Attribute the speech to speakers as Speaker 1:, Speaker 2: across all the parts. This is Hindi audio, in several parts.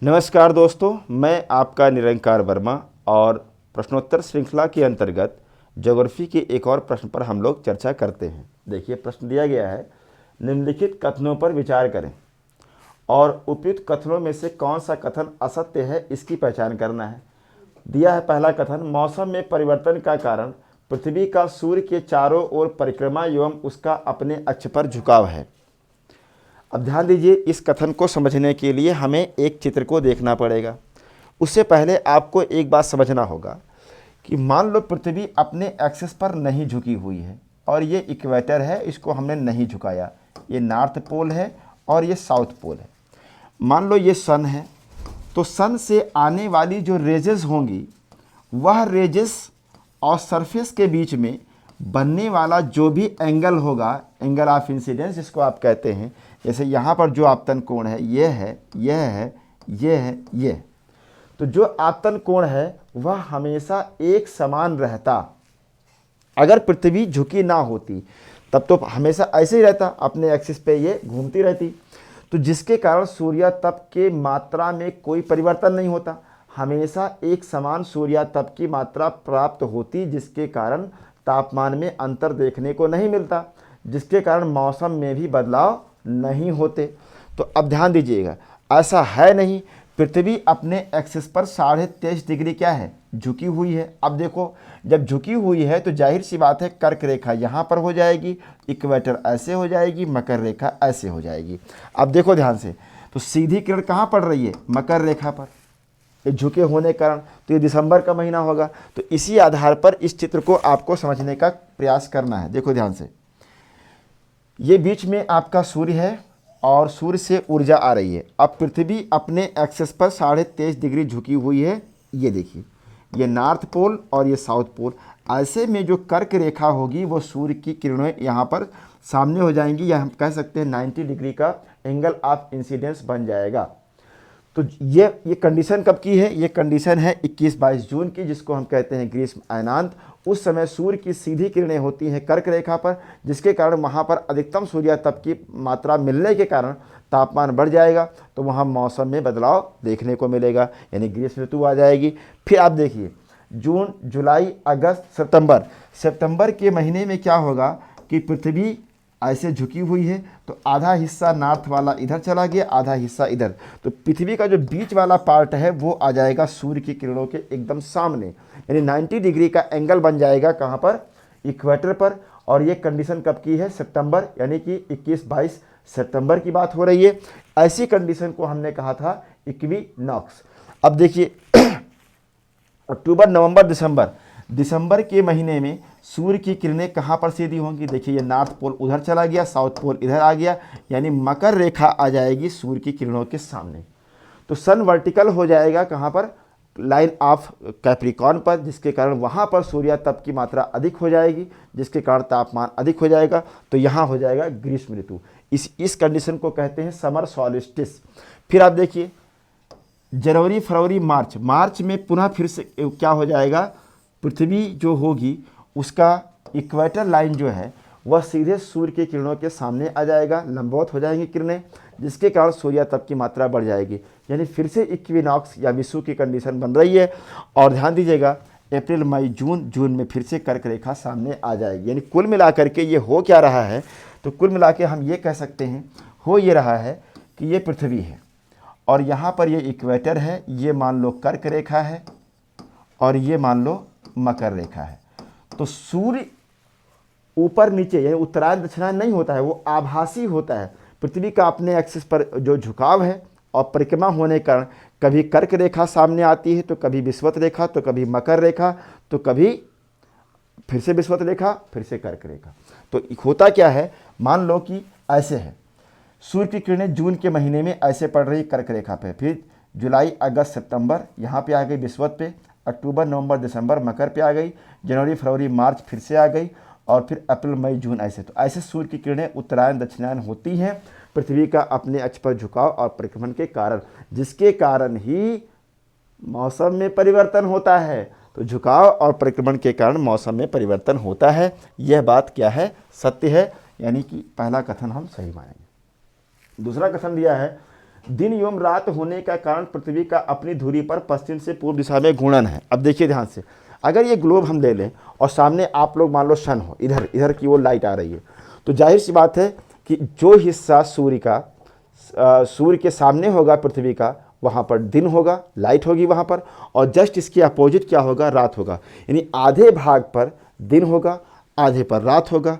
Speaker 1: नमस्कार दोस्तों, मैं आपका निरंकार वर्मा और प्रश्नोत्तर श्रृंखला के अंतर्गत ज्योग्राफी के एक और प्रश्न पर हम लोग चर्चा करते हैं। देखिए, प्रश्न दिया गया है, निम्नलिखित कथनों पर विचार करें और उपयुक्त कथनों में से कौन सा कथन असत्य है इसकी पहचान करना है। दिया है पहला कथन, मौसम में परिवर्तन का कारण पृथ्वी का सूर्य के चारों ओर परिक्रमा एवं उसका अपने अक्ष पर झुकाव है। अब ध्यान दीजिए, इस कथन को समझने के लिए हमें एक चित्र को देखना पड़ेगा। उससे पहले आपको एक बात समझना होगा कि मान लो पृथ्वी अपने एक्सिस पर नहीं झुकी हुई है और ये इक्वेटर है, इसको हमने नहीं झुकाया। ये नॉर्थ पोल है और ये साउथ पोल है। मान लो ये सन है, तो सन से आने वाली जो रेजेस होंगी वह रेजेस और सरफेस के बीच में बनने वाला जो भी एंगल होगा, एंगल ऑफ इंसिडेंस जिसको आप कहते हैं, जैसे यहाँ पर जो आपतन कोण है ये है, यह है, ये है, ये, तो जो आपतन कोण है वह हमेशा एक समान रहता। अगर पृथ्वी झुकी ना होती तब तो हमेशा ऐसे ही रहता, अपने एक्सिस पे ये घूमती रहती, तो जिसके कारण सूर्यातप के मात्रा में कोई परिवर्तन नहीं होता, हमेशा एक समान सूर्यातप की मात्रा प्राप्त होती, जिसके कारण तापमान में अंतर देखने को नहीं मिलता, जिसके कारण मौसम में भी बदलाव नहीं होते। तो अब ध्यान दीजिएगा, ऐसा है नहीं। पृथ्वी अपने एक्सिस पर 23.5 डिग्री क्या है, झुकी हुई है। अब देखो, जब झुकी हुई है तो जाहिर सी बात है कर्क रेखा यहाँ पर हो जाएगी, इक्वेटर ऐसे हो जाएगी, मकर रेखा ऐसे हो जाएगी। अब देखो ध्यान से, तो सीधी किरण कहाँ पड़ रही है, मकर रेखा पर, ये झुके होने के कारण। तो ये दिसंबर का महीना होगा। तो इसी आधार पर इस चित्र को आपको समझने का प्रयास करना है। देखो ध्यान से, ये बीच में आपका सूर्य है और सूर्य से ऊर्जा आ रही है। अब पृथ्वी अपने एक्सिस पर 23.5 डिग्री झुकी हुई है। ये देखिए, ये नॉर्थ पोल और ये साउथ पोल। ऐसे में जो कर्क रेखा होगी वो सूर्य की किरणें यहाँ पर सामने हो जाएंगी, या हम कह सकते हैं 90 डिग्री का एंगल ऑफ इंसिडेंस बन जाएगा। तो ये कंडीशन कब की है, ये कंडीशन है 21-22 जून की, जिसको हम कहते हैं ग्रीष्म अयनांत। उस समय सूर्य की सीधी किरणें होती हैं कर्क रेखा पर, जिसके कारण वहाँ पर अधिकतम सूर्यातप की मात्रा मिलने के कारण तापमान बढ़ जाएगा, तो वहाँ मौसम में बदलाव देखने को मिलेगा, यानी ग्रीष्म ऋतु आ जाएगी। फिर आप देखिए, जून, जुलाई, अगस्त, सितंबर के महीने में क्या होगा कि पृथ्वी ऐसे झुकी हुई है, तो आधा हिस्सा नॉर्थ वाला इधर चला गया, आधा हिस्सा इधर, तो पृथ्वी का जो बीच वाला पार्ट है वो आ जाएगा सूर्य की किरणों के एकदम सामने, यानी 90 डिग्री का एंगल बन जाएगा। कहाँ पर, इक्वेटर पर। और ये कंडीशन कब की है, सितंबर, यानी कि 21-22 सितंबर की बात हो रही है। ऐसी कंडीशन को हमने कहा था इक्विनॉक्स। अब देखिए, अक्टूबर, नवंबर, दिसंबर के महीने में सूर्य की किरणें कहाँ पर सीधी होंगी। देखिए, ये नॉर्थ पोल उधर चला गया, साउथ पोल इधर आ गया, यानी मकर रेखा आ जाएगी सूर्य की किरणों के सामने। तो सन वर्टिकल हो जाएगा कहाँ पर, लाइन ऑफ कैप्रिकॉर्न पर, जिसके कारण वहाँ पर सूर्यातप की मात्रा अधिक हो जाएगी, जिसके कारण तापमान अधिक हो जाएगा। तो यहाँ हो जाएगा ग्रीष्म ऋतु। इस कंडीशन को कहते हैं समर सॉल्स्टिस। फिर आप देखिए, जनवरी, फरवरी, मार्च में पुनः फिर से क्या हो जाएगा, पृथ्वी जो होगी उसका इक्वेटर लाइन जो है वह सीधे सूर्य की किरणों के सामने आ जाएगा, लंबवत हो जाएंगी किरणें, जिसके कारण सूर्यातप की मात्रा बढ़ जाएगी, यानी फिर से इक्विनॉक्स या विषुव की कंडीशन बन रही है। और ध्यान दीजिएगा, अप्रैल, मई, जून में फिर से कर्क रेखा सामने आ जाएगी। यानी कुल मिलाकर के ये हो क्या रहा है, तो कुल मिला के हम ये कह सकते हैं, हो ये रहा है कि ये पृथ्वी है और यहाँ पर ये इक्वेटर है, ये मान लो कर्क रेखा है और ये मान लो मकर रेखा है। तो सूर्य ऊपर नीचे यानी उत्तरायण दक्षिणायन नहीं होता है, वो आभासी होता है। पृथ्वी का अपने एक्सिस पर जो झुकाव है और परिक्रमा होने के कारण कभी कर्क रेखा सामने आती है, तो कभी विषुवत रेखा, तो कभी मकर रेखा, तो कभी फिर से विषुवत रेखा, फिर से कर्क रेखा। तो होता क्या है, मान लो कि ऐसे है, सूर्य की किरणें जून के महीने में ऐसे पड़ रही कर्क रेखा पे, फिर जुलाई, अगस्त, सितंबर यहाँ पे आ गई विषुवत पे, अक्टूबर, नवंबर, दिसंबर मकर पे आ गई, जनवरी, फरवरी, मार्च फिर से आ गई, और फिर अप्रैल, मई, जून ऐसे। तो ऐसे सूर्य की किरणें उत्तरायण दक्षिणायन होती हैं पृथ्वी का अपने अक्ष पर झुकाव और परिक्रमण के कारण, जिसके कारण ही मौसम में परिवर्तन होता है। तो झुकाव और परिक्रमण के कारण मौसम में परिवर्तन होता है। यह बात क्या है, सत्य है, यानी कि पहला कथन हम सही मानेंगे। दूसरा कथन दिया है, दिन एवं रात होने का कारण पृथ्वी का अपनी धुरी पर पश्चिम से पूर्व दिशा में घूर्णन है। अब देखिए ध्यान से, अगर ये ग्लोब हम ले लें और सामने आप लोग मान लो सन हो, इधर इधर की वो लाइट आ रही है, तो जाहिर सी बात है कि जो हिस्सा सूर्य के सामने होगा पृथ्वी का, वहाँ पर दिन होगा, लाइट होगी वहाँ पर, और जस्ट इसके अपोजिट क्या होगा, रात होगा। यानी आधे भाग पर दिन होगा, आधे पर रात होगा।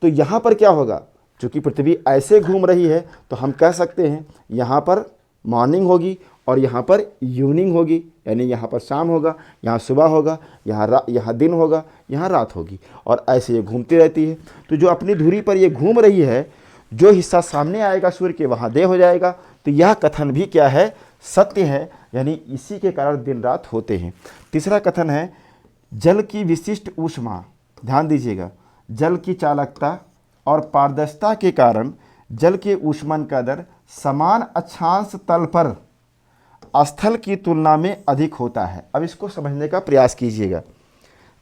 Speaker 1: तो यहाँ पर क्या होगा, चूँकि पृथ्वी ऐसे घूम रही है तो हम कह सकते हैं यहाँ पर मॉर्निंग होगी और यहाँ पर इवनिंग होगी, यानी यहाँ पर शाम होगा, यहाँ सुबह होगा, यहाँ दिन होगा, यहाँ रात होगी, और ऐसे ये घूमती रहती है। तो जो अपनी धुरी पर ये घूम रही है, जो हिस्सा सामने आएगा सूर्य के वहाँ दे हो जाएगा। तो यह कथन भी क्या है, सत्य है, यानी इसी के कारण दिन रात होते हैं। तीसरा कथन है जल की विशिष्ट ऊष्मा, ध्यान दीजिएगा, जल की चालकता और पारदर्शिता के कारण जल के ऊष्मन का दर समान अक्षांश तल पर स्थल की तुलना में अधिक होता है। अब इसको समझने का प्रयास कीजिएगा।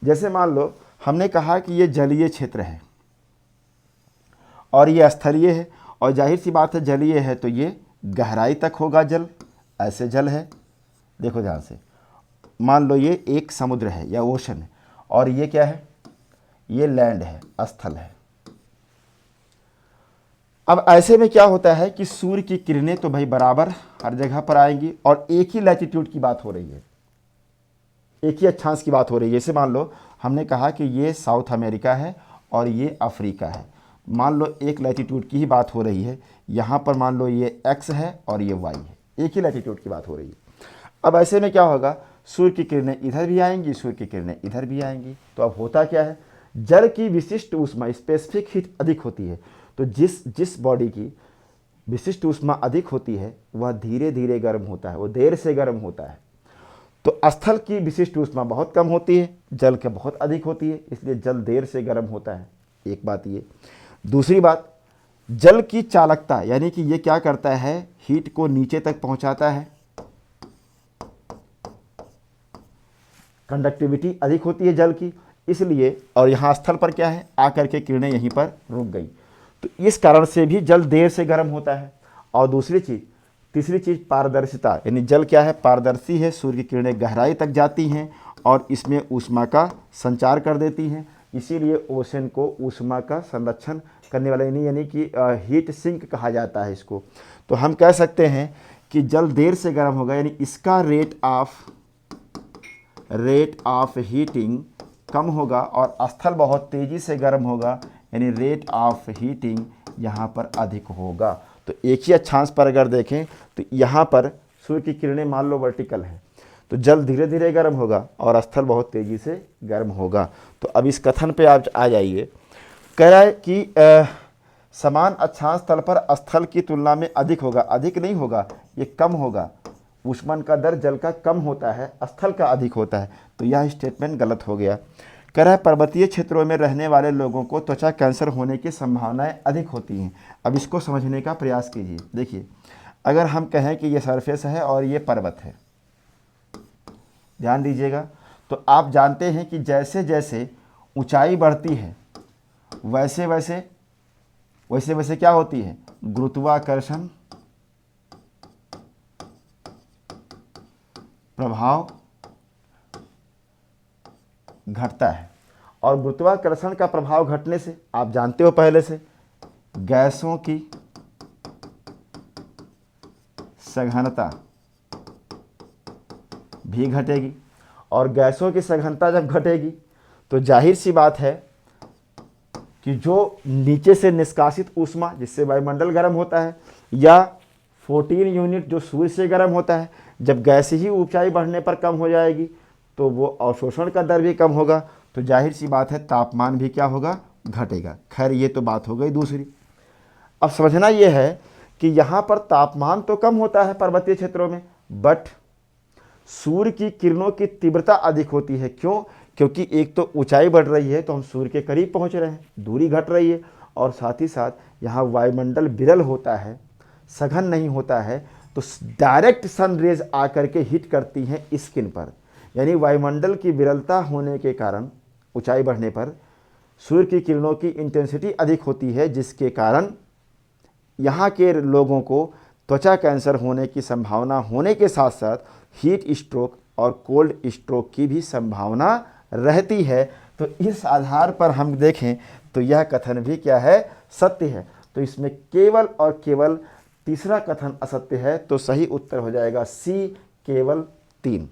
Speaker 1: जैसे मान लो हमने कहा कि ये जलीय क्षेत्र है और ये स्थलीय है, और जाहिर सी बात है जलीय है तो ये गहराई तक होगा जल, ऐसे जल है। देखो ध्यान से, मान लो ये एक समुद्र है या ओशन है, और ये क्या है, ये लैंड है, स्थल है। अब ऐसे में क्या होता है कि सूर्य की किरणें तो भाई बराबर हर जगह पर आएंगी, और एक ही लैटिट्यूड की बात हो रही है, एक ही अक्षांश की बात हो रही है। जैसे मान लो हमने कहा कि ये साउथ अमेरिका है और ये अफ्रीका है, मान लो एक लैटिट्यूड की ही बात हो रही है। यहाँ पर मान लो ये एक्स है और ये वाई है, एक ही लैटिट्यूड की बात हो रही है। अब ऐसे में क्या होगा, सूर्य की किरणें इधर भी आएंगी, सूर्य की किरणें इधर भी आएंगी। तो अब होता क्या है, जल की विशिष्ट ऊष्मा, स्पेसिफिक हीट अधिक होती है। तो जिस बॉडी की विशिष्ट ऊष्मा अधिक होती है वह धीरे धीरे गर्म होता है, वो देर से गर्म होता है। तो स्थल की विशिष्ट ऊष्मा बहुत कम होती है, जल के बहुत अधिक होती है, इसलिए जल देर से गर्म होता है। एक बात ये। दूसरी बात, जल की चालकता, यानी कि ये क्या करता है, हीट को नीचे तक पहुंचाता है, कंडक्टिविटी अधिक होती है जल की, इसलिए। और यहाँ स्थल पर क्या है, आकर के किरणें यहीं पर रुक गई, तो इस कारण से भी जल देर से गर्म होता है। और तीसरी चीज़ पारदर्शिता, यानी जल क्या है, पारदर्शी है, सूर्य की किरणें गहराई तक जाती हैं और इसमें ऊष्मा का संचार कर देती हैं, इसीलिए ओशन को ऊष्मा का संरक्षण करने वाला, यानी कि हीट सिंक कहा जाता है इसको। तो हम कह सकते हैं कि जल देर से गर्म होगा, यानी इसका रेट ऑफ हीटिंग कम होगा, और स्थल बहुत तेज़ी से गर्म होगा, यानी रेट ऑफ हीटिंग यहाँ पर अधिक होगा। तो एक ही अक्षांश पर अगर देखें तो यहाँ पर सूर्य की किरणें मान लो वर्टिकल है, तो जल धीरे धीरे गर्म होगा और स्थल बहुत तेज़ी से गर्म होगा। तो अब इस कथन पे आप आ जाइए। कह रहा है कि समान अक्षांश तल पर स्थल की तुलना में अधिक होगा, अधिक नहीं होगा, ये कम होगा। ऊष्मन का दर जल का कम होता है, स्थल का अधिक होता है। तो यह स्टेटमेंट गलत हो गया। कह रहा है पर्वतीय क्षेत्रों में रहने वाले लोगों को त्वचा कैंसर होने की संभावनाएं अधिक होती हैं। अब इसको समझने का प्रयास कीजिए। देखिए, अगर हम कहें कि ये सरफेस है और ये पर्वत है, ध्यान दीजिएगा, तो आप जानते हैं कि जैसे जैसे ऊंचाई बढ़ती है वैसे वैसे क्या होती है, गुरुत्वाकर्षण प्रभाव घटता है। और गुरुत्वाकर्षण का प्रभाव घटने से आप जानते हो पहले से, गैसों की सघनता भी घटेगी, और गैसों की सघनता जब घटेगी तो जाहिर सी बात है कि जो नीचे से निष्कासित ऊष्मा जिससे वायुमंडल गर्म होता है, या 14 यूनिट जो सूर्य से गर्म होता है, जब गैस ही ऊंचाई बढ़ने पर कम हो जाएगी तो वो अवशोषण का दर भी कम होगा, तो जाहिर सी बात है तापमान भी क्या होगा, घटेगा। खैर ये तो बात हो गई दूसरी। अब समझना ये है कि यहाँ पर तापमान तो कम होता है पर्वतीय क्षेत्रों में, बट सूर्य की किरणों की तीव्रता अधिक होती है। क्यों? क्योंकि एक तो ऊंचाई बढ़ रही है तो हम सूर्य के करीब पहुँच रहे हैं, दूरी घट रही है, और साथ ही साथ यहाँ वायुमंडल विरल होता है, सघन नहीं होता है, तो डायरेक्ट सन रेज आकर के हिट करती हैं स्किन पर। यानी वायुमंडल की विरलता होने के कारण ऊंचाई बढ़ने पर सूर्य की किरणों की इंटेंसिटी अधिक होती है, जिसके कारण यहाँ के लोगों को त्वचा कैंसर होने की संभावना होने के साथ साथ हीट स्ट्रोक और कोल्ड स्ट्रोक की भी संभावना रहती है। तो इस आधार पर हम देखें तो यह कथन भी क्या है, सत्य है। तो इसमें केवल और केवल तीसरा कथन असत्य है। तो सही उत्तर हो जाएगा सी, केवल 3।